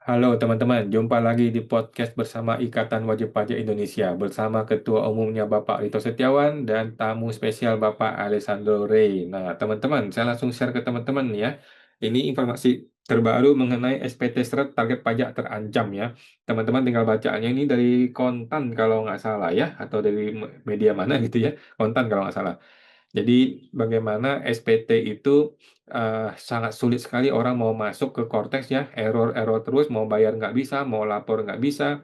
Halo teman-teman, jumpa lagi di podcast bersama Ikatan Wajib Pajak Indonesia bersama Ketua Umumnya Bapak Rito Setiawan dan tamu spesial Bapak Alessandro Rey. Nah, teman-teman, saya langsung share ke teman-teman nih ya. Ini informasi terbaru mengenai SPT Seret target pajak terancam ya. Teman-teman tinggal bacaannya ini dari Kontan kalau nggak salah ya, atau dari media mana gitu ya. Kontan kalau nggak salah. Jadi bagaimana SPT itu sangat sulit sekali orang mau masuk ke Cortex ya, error-error terus, mau bayar nggak bisa, mau lapor nggak bisa,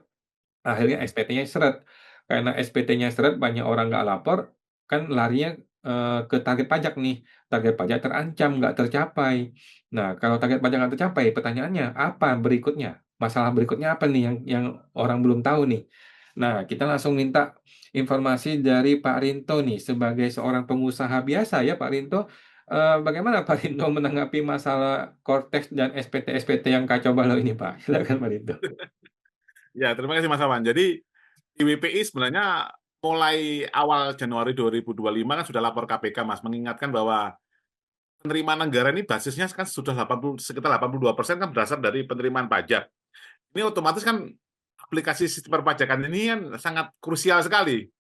akhirnya SPT-nya seret. Karena SPT-nya seret, banyak orang nggak lapor, kan larinya ke target pajak nih. Target pajak terancam, nggak tercapai. Nah, kalau target pajak nggak tercapai, pertanyaannya apa berikutnya? Masalah berikutnya apa nih yang orang belum tahu nih? Nah, kita langsung minta informasi dari Pak Rinto nih, sebagai seorang pengusaha biasa ya Pak Rinto. Bagaimana Pak Rinto menanggapi masalah Cortex dan SPT-SPT yang kacau balau ini Pak? Silakan Pak Rinto. Ya, terima kasih Mas Awan. Jadi IWPI sebenarnya mulai awal Januari 2025 kan sudah lapor KPK, Mas, mengingatkan bahwa penerimaan negara ini basisnya kan sudah 80, sekitar 82% kan berasal dari penerimaan pajak. Ini otomatis kan aplikasi sistem perpajakan ini kan sangat krusial sekali,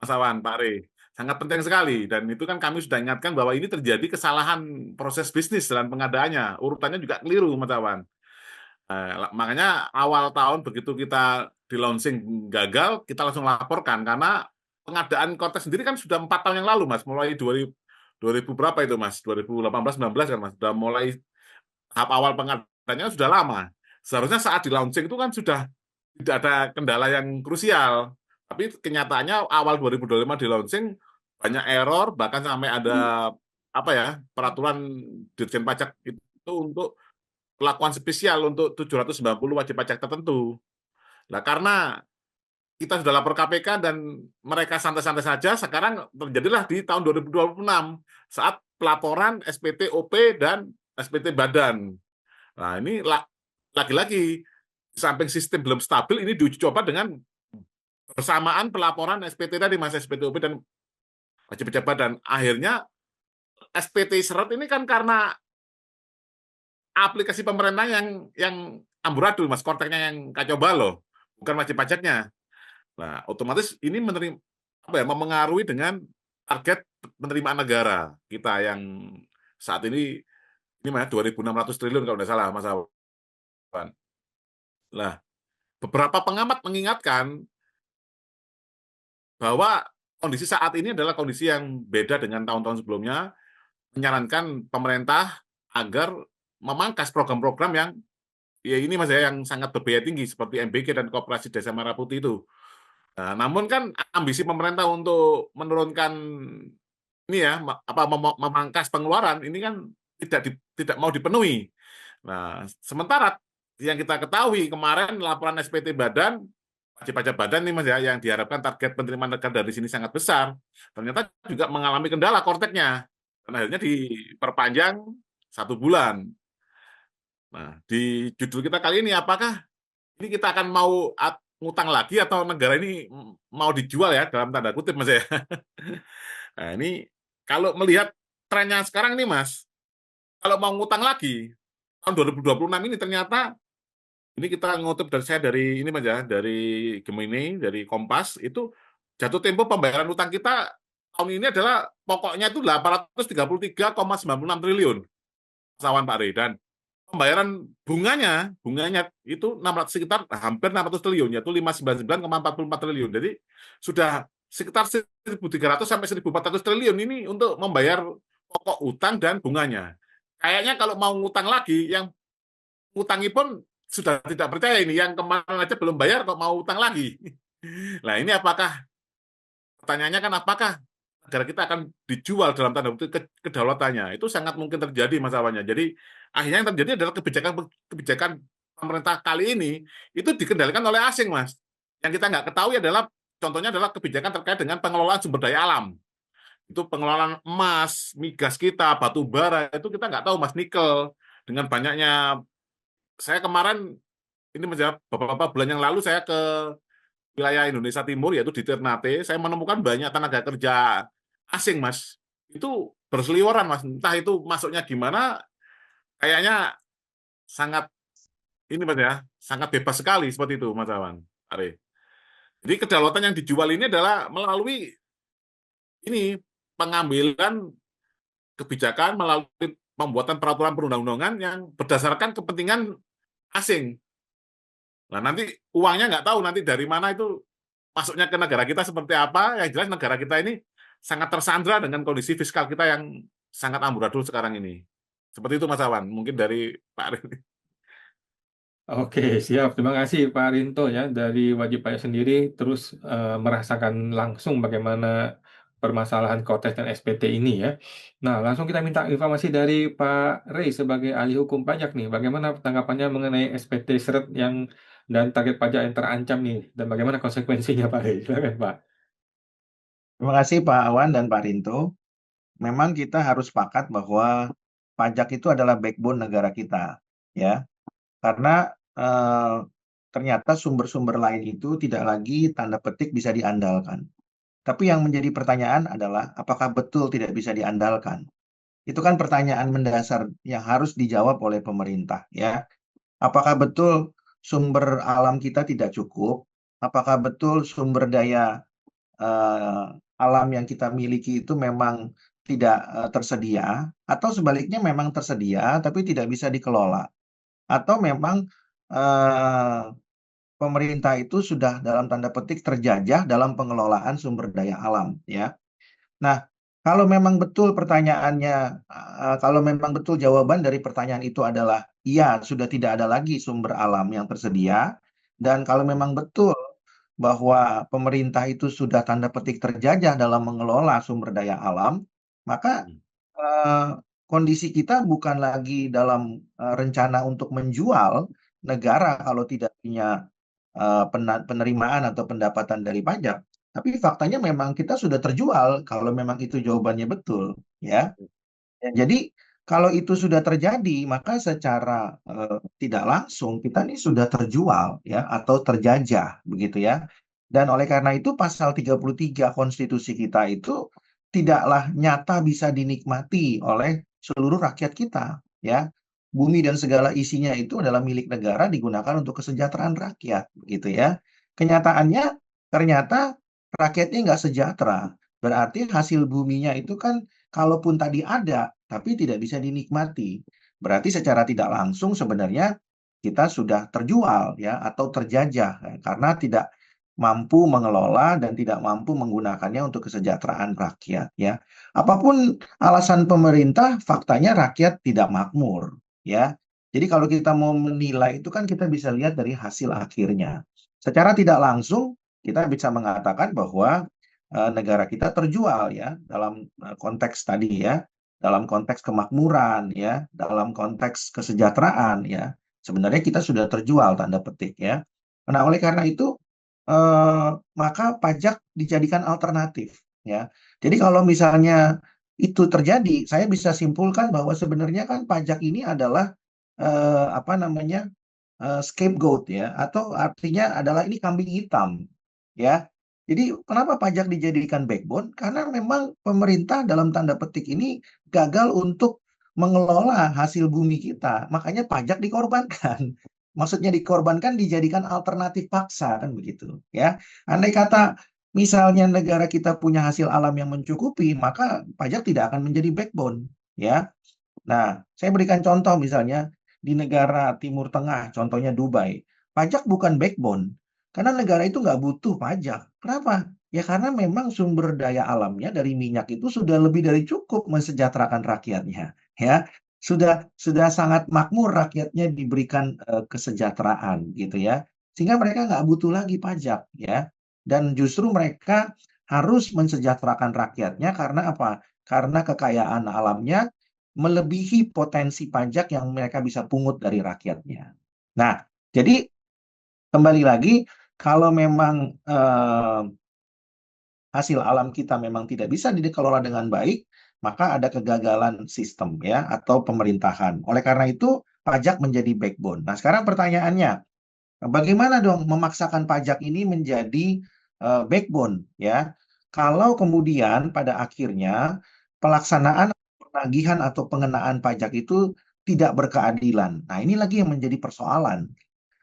Mas Awan, Pak Rey. Sangat penting sekali. Dan itu kan kami sudah ingatkan bahwa ini terjadi kesalahan proses bisnis dalam pengadaannya. Urutannya juga keliru, Mas Awan. Makanya awal tahun begitu kita di launching gagal, kita langsung laporkan karena pengadaan Cortex sendiri kan sudah 4 tahun yang lalu, Mas. Mulai 2000 berapa itu, Mas? 2018 19 kan, Mas. Sudah mulai tahap awal pengadaannya sudah lama. Seharusnya saat di launching itu kan sudah tidak ada kendala yang krusial. Tapi kenyataannya awal 2025 di launching banyak error, bahkan sampai ada apa ya, peraturan Dirjen Pajak itu untuk perlakuan spesial untuk 790 wajib pajak tertentu. Nah, karena kita sudah lapor KPK dan mereka santai-santai saja, sekarang terjadilah di tahun 2026 saat pelaporan SPT OP dan SPT Badan. Nah, ini lagi-lagi di samping sistem belum stabil, ini diuji coba dengan bersamaan pelaporan SPT tadi, Mas, SPT OP dan wajib pajak Badan. Akhirnya SPT seret ini kan karena aplikasi pemerintah yang amburadul, Mas, konteksnya yang kacau balau, bukan wajib pajaknya. Nah, otomatis ini apa ya, memengaruhi dengan target penerimaan negara kita yang saat ini mana 2.600 triliun kalau tidak salah, Mas Awan. Nah, beberapa pengamat mengingatkan bahwa kondisi saat ini adalah kondisi yang beda dengan tahun-tahun sebelumnya, menyarankan pemerintah agar memangkas program-program yang ya ini Mas ya, yang sangat berbiaya tinggi seperti MBK dan Koperasi Desa Merah Putih itu. Nah, namun kan ambisi pemerintah untuk menurunkan ini ya, memangkas pengeluaran ini kan tidak mau dipenuhi. Nah, sementara yang kita ketahui kemarin laporan SPT Badan, wajib pajak Badan nih Mas ya, yang diharapkan target penerimaan negara dari sini sangat besar, ternyata juga mengalami kendala korteknya. Dan akhirnya diperpanjang 1 bulan. Nah, di judul kita kali ini, apakah ini kita akan mau ngutang lagi atau negara ini mau dijual ya dalam tanda kutip Mas ya. Nah, ini kalau melihat trennya sekarang nih Mas, kalau mau ngutang lagi tahun 2026 ini ternyata ini kita ngutip dari saya dari ini Mas ya, dari Gemini, dari Kompas itu jatuh tempo pembayaran utang kita tahun ini adalah pokoknya itu 833,96 triliun. Sawan Pak Rey, dan pembayaran bunganya itu 600, sekitar hampir 600 triliun, yaitu 599,44 triliun. Jadi sudah sekitar 1.300 sampai 1.400 triliun ini untuk membayar pokok utang dan bunganya. Kayaknya kalau mau ngutang lagi, yang ngutangi pun sudah tidak percaya ini, yang kemarin aja belum bayar kok mau utang lagi. Nah ini pertanyaannya kan apakah negara kita akan dijual dalam tanda kutip kedaulatannya, itu sangat mungkin terjadi masalahnya. Jadi akhirnya yang terjadi adalah kebijakan pemerintah kali ini itu dikendalikan oleh asing, Mas. Yang kita nggak ketahui adalah contohnya adalah kebijakan terkait dengan pengelolaan sumber daya alam. Itu pengelolaan emas, migas kita, batu bara, itu kita nggak tahu, Mas, nikel. Dengan banyaknya, saya kemarin ini beberapa bulan yang lalu saya ke wilayah Indonesia Timur, yaitu di Ternate, saya menemukan banyak tenaga kerja asing, Mas. Itu berseliweran, Mas. Entah itu masuknya gimana, kayaknya sangat ini Mas ya, sangat bebas sekali seperti itu Mas Awan. Are. Jadi kedaulatan yang dijual ini adalah melalui ini pengambilan kebijakan melalui pembuatan peraturan perundang-undangan yang berdasarkan kepentingan asing. Nah, nanti uangnya nggak tahu nanti dari mana itu masuknya ke negara kita seperti apa. Yang jelas negara kita ini sangat tersandra dengan kondisi fiskal kita yang sangat amburadul sekarang ini. Seperti itu Mas Awan, mungkin dari Pak Rini. Oke, siap. Terima kasih Pak Rinto ya dari wajib pajak sendiri terus merasakan langsung bagaimana permasalahan Kotes dan SPT ini ya. Nah, langsung kita minta informasi dari Pak Rey sebagai ahli hukum pajak nih. Bagaimana tanggapannya mengenai SPT seret yang dan target pajak yang terancam nih dan bagaimana konsekuensinya Pak Rey? Silakan Pak. Terima kasih Pak Awan dan Pak Rinto. Memang kita harus sepakat bahwa pajak itu adalah backbone negara kita, ya. Karena ternyata sumber-sumber lain itu tidak lagi tanda petik bisa diandalkan. Tapi yang menjadi pertanyaan adalah apakah betul tidak bisa diandalkan? Itu kan pertanyaan mendasar yang harus dijawab oleh pemerintah, ya. Apakah betul sumber alam kita tidak cukup? Apakah betul sumber daya eh, alam yang kita miliki itu memang tidak tersedia, atau sebaliknya memang tersedia tapi tidak bisa dikelola, atau memang eh, pemerintah itu sudah dalam tanda petik terjajah dalam pengelolaan sumber daya alam, ya. Nah, kalau memang betul pertanyaannya, kalau memang betul jawaban dari pertanyaan itu adalah iya, sudah tidak ada lagi sumber alam yang tersedia, dan kalau memang betul bahwa pemerintah itu sudah tanda petik terjajah dalam mengelola sumber daya alam, maka eh, kondisi kita bukan lagi dalam rencana untuk menjual negara kalau tidak punya penerimaan atau pendapatan dari pajak. Tapi faktanya memang kita sudah terjual kalau memang itu jawabannya betul, ya. Ya, jadi kalau itu sudah terjadi, maka secara tidak langsung kita ini sudah terjual ya atau terjajah begitu ya. Dan oleh karena itu pasal 33 konstitusi kita itu tidaklah nyata bisa dinikmati oleh seluruh rakyat kita ya. Bumi dan segala isinya itu adalah milik negara digunakan untuk kesejahteraan rakyat begitu ya. Kenyataannya ternyata rakyatnya nggak sejahtera. Berarti hasil buminya itu kan kalaupun tadi ada tapi tidak bisa dinikmati. Berarti secara tidak langsung sebenarnya kita sudah terjual ya atau terjajah ya, karena tidak mampu mengelola dan tidak mampu menggunakannya untuk kesejahteraan rakyat ya. Apapun alasan pemerintah, faktanya rakyat tidak makmur ya. Jadi kalau kita mau menilai itu kan kita bisa lihat dari hasil akhirnya. Secara tidak langsung kita bisa mengatakan bahwa negara kita terjual ya dalam konteks tadi ya, dalam konteks kemakmuran ya, dalam konteks kesejahteraan ya. Sebenarnya kita sudah terjual tanda petik ya. Nah, oleh karena itu maka pajak dijadikan alternatif ya. Jadi kalau misalnya itu terjadi, saya bisa simpulkan bahwa sebenarnya kan pajak ini adalah apa namanya scapegoat ya, atau artinya adalah ini kambing hitam ya. Jadi kenapa pajak dijadikan backbone? Karena memang pemerintah dalam tanda petik ini gagal untuk mengelola hasil bumi kita. Makanya pajak dikorbankan. Maksudnya dikorbankan dijadikan alternatif paksa kan begitu ya. Andai kata misalnya negara kita punya hasil alam yang mencukupi, maka pajak tidak akan menjadi backbone ya. Nah, saya berikan contoh misalnya di negara Timur Tengah, contohnya Dubai. Pajak bukan backbone, karena negara itu nggak butuh pajak. Kenapa? Ya karena memang sumber daya alamnya dari minyak itu sudah lebih dari cukup mensejahterakan rakyatnya. Ya, sudah sangat makmur rakyatnya diberikan kesejahteraan gitu ya. Sehingga mereka nggak butuh lagi pajak ya. Dan justru mereka harus mensejahterakan rakyatnya karena apa? Karena kekayaan alamnya melebihi potensi pajak yang mereka bisa pungut dari rakyatnya. Nah, jadi kembali lagi, kalau memang hasil alam kita memang tidak bisa dikelola dengan baik, maka ada kegagalan sistem ya atau pemerintahan. Oleh karena itu, pajak menjadi backbone. Nah, sekarang pertanyaannya, bagaimana dong memaksakan pajak ini menjadi backbone ya? Kalau kemudian pada akhirnya pelaksanaan penagihan atau pengenaan pajak itu tidak berkeadilan. Nah, ini lagi yang menjadi persoalan.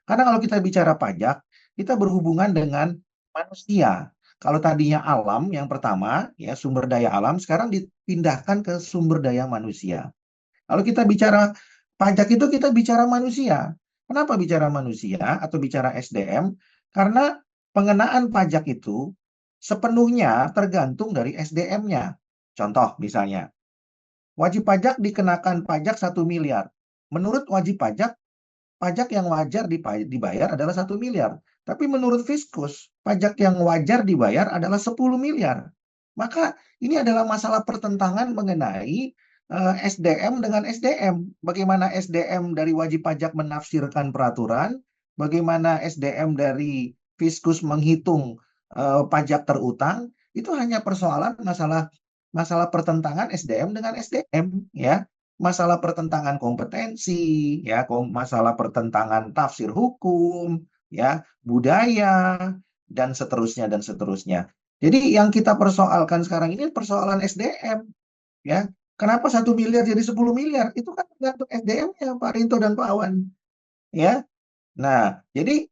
Karena kalau kita bicara pajak, kita berhubungan dengan manusia. Kalau tadinya alam yang pertama, ya sumber daya alam, sekarang dipindahkan ke sumber daya manusia. Kalau kita bicara pajak itu kita bicara manusia. Kenapa bicara manusia atau bicara SDM? Karena pengenaan pajak itu sepenuhnya tergantung dari SDM-nya. Contoh misalnya, wajib pajak dikenakan pajak 1 miliar. Menurut wajib pajak, pajak yang wajar dibayar adalah 1 miliar. Tapi menurut Fiskus, pajak yang wajar dibayar adalah 10 miliar. Maka ini adalah masalah pertentangan mengenai SDM dengan SDM. Bagaimana SDM dari wajib pajak menafsirkan peraturan, bagaimana SDM dari Fiskus menghitung pajak terutang, itu hanya persoalan masalah pertentangan SDM dengan SDM, ya. Masalah pertentangan kompetensi, ya, masalah pertentangan tafsir hukum, ya, budaya, dan seterusnya dan seterusnya. Jadi yang kita persoalkan sekarang ini persoalan SDM, ya. Kenapa 1 miliar jadi 10 miliar? Itu kan tergantung SDM-nya, Pak Rinto dan Pak Awan, ya. Nah, jadi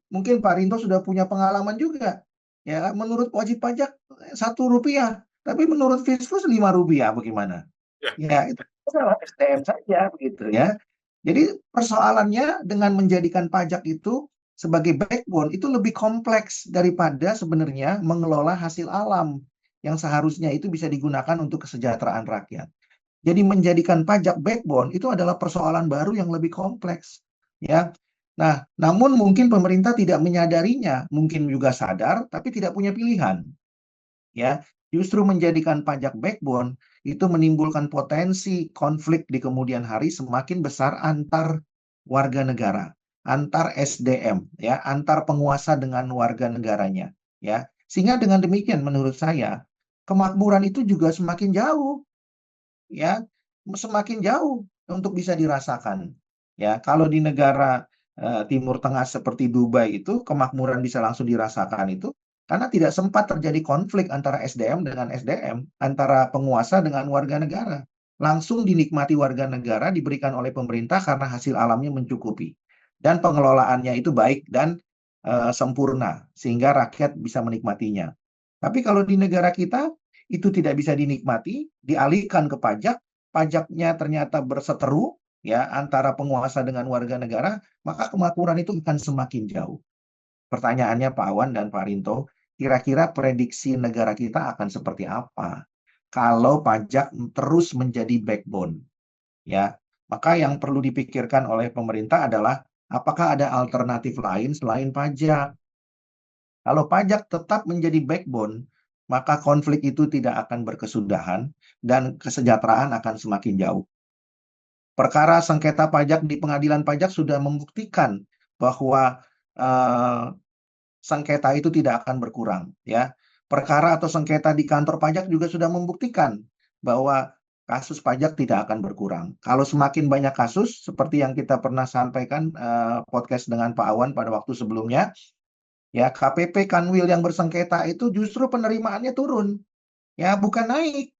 mungkin Pak Rinto sudah punya pengalaman juga, ya. Menurut wajib pajak Rp1, tapi menurut Fiskus Rp5, bagaimana? Ya, Ya, itu masalah SDM saja begitu ya. Jadi persoalannya dengan menjadikan pajak itu sebagai backbone itu lebih kompleks daripada sebenarnya mengelola hasil alam yang seharusnya itu bisa digunakan untuk kesejahteraan rakyat. Jadi menjadikan pajak backbone itu adalah persoalan baru yang lebih kompleks, ya. Nah, namun mungkin pemerintah tidak menyadarinya, mungkin juga sadar tapi tidak punya pilihan, ya. Justru menjadikan pajak backbone itu menimbulkan potensi konflik di kemudian hari semakin besar antar warga negara, antar SDM, ya, antar penguasa dengan warga negaranya, ya. Sehingga dengan demikian menurut saya kemakmuran itu juga semakin jauh, ya, semakin jauh untuk bisa dirasakan. Ya, kalau di negara Timur Tengah seperti Dubai itu kemakmuran bisa langsung dirasakan itu karena tidak sempat terjadi konflik antara SDM dengan SDM, antara penguasa dengan warga negara. Langsung dinikmati warga negara diberikan oleh pemerintah karena hasil alamnya mencukupi dan pengelolaannya itu baik dan sempurna sehingga rakyat bisa menikmatinya. Tapi kalau di negara kita itu tidak bisa dinikmati, dialihkan ke pajak, pajaknya ternyata berseteru ya antara penguasa dengan warga negara, maka kemakmuran itu akan semakin jauh. Pertanyaannya Pak Awan dan Pak Rinto, kira-kira prediksi negara kita akan seperti apa kalau pajak terus menjadi backbone, ya? Maka yang perlu dipikirkan oleh pemerintah adalah apakah ada alternatif lain selain pajak? Kalau pajak tetap menjadi backbone, maka konflik itu tidak akan berkesudahan dan kesejahteraan akan semakin jauh. Perkara sengketa pajak di pengadilan pajak sudah membuktikan bahwa sengketa itu tidak akan berkurang, ya. Perkara atau sengketa di kantor pajak juga sudah membuktikan bahwa kasus pajak tidak akan berkurang. Kalau semakin banyak kasus seperti yang kita pernah sampaikan podcast dengan Pak Awan pada waktu sebelumnya, ya, KPP Kanwil yang bersengketa itu justru penerimaannya turun, ya, bukan naik,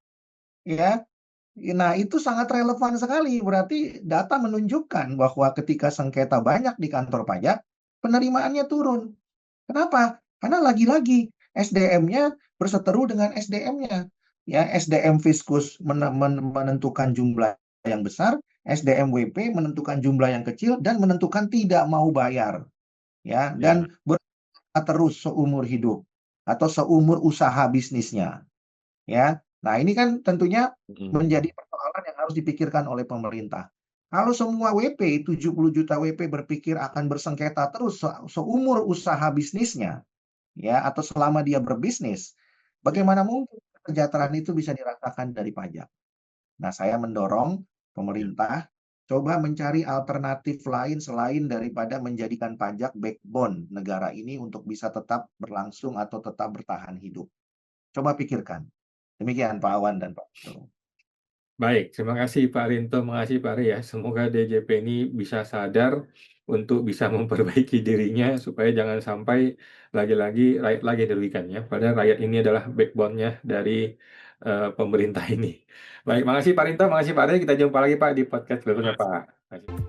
ya. Nah, itu sangat relevan sekali. Berarti data menunjukkan bahwa ketika sengketa banyak di kantor pajak, penerimaannya turun. Kenapa? Karena lagi-lagi SDM-nya berseteru dengan SDM-nya. Ya, SDM Fiskus menentukan jumlah yang besar, SDM WP menentukan jumlah yang kecil dan menentukan tidak mau bayar, ya, ya, dan terus seumur hidup atau seumur usaha bisnisnya, ya. Nah, ini kan tentunya menjadi persoalan yang harus dipikirkan oleh pemerintah. Kalau semua WP, 70 juta WP berpikir akan bersengketa terus seumur usaha bisnisnya, ya, atau selama dia berbisnis, ya. bagaimana mungkin kesejahteraan itu bisa dirasakan dari pajak? Nah, saya mendorong Ya. pemerintah coba mencari alternatif lain selain daripada menjadikan pajak backbone negara ini untuk bisa tetap berlangsung atau tetap bertahan hidup. Coba pikirkan. Demikian Pak Awan dan Pak Rinto. Baik, terima kasih Pak Rinto, makasih Pak Ri ya. Semoga DJP ini bisa sadar untuk bisa memperbaiki dirinya supaya jangan sampai lagi-lagi rakyat lagi dirugikan ya. Padahal rakyat ini adalah backbone-nya dari pemerintah ini. Baik, makasih Pak Rinto, makasih Pak Ade. Kita jumpa lagi Pak di podcast berikutnya Pak. Makasih.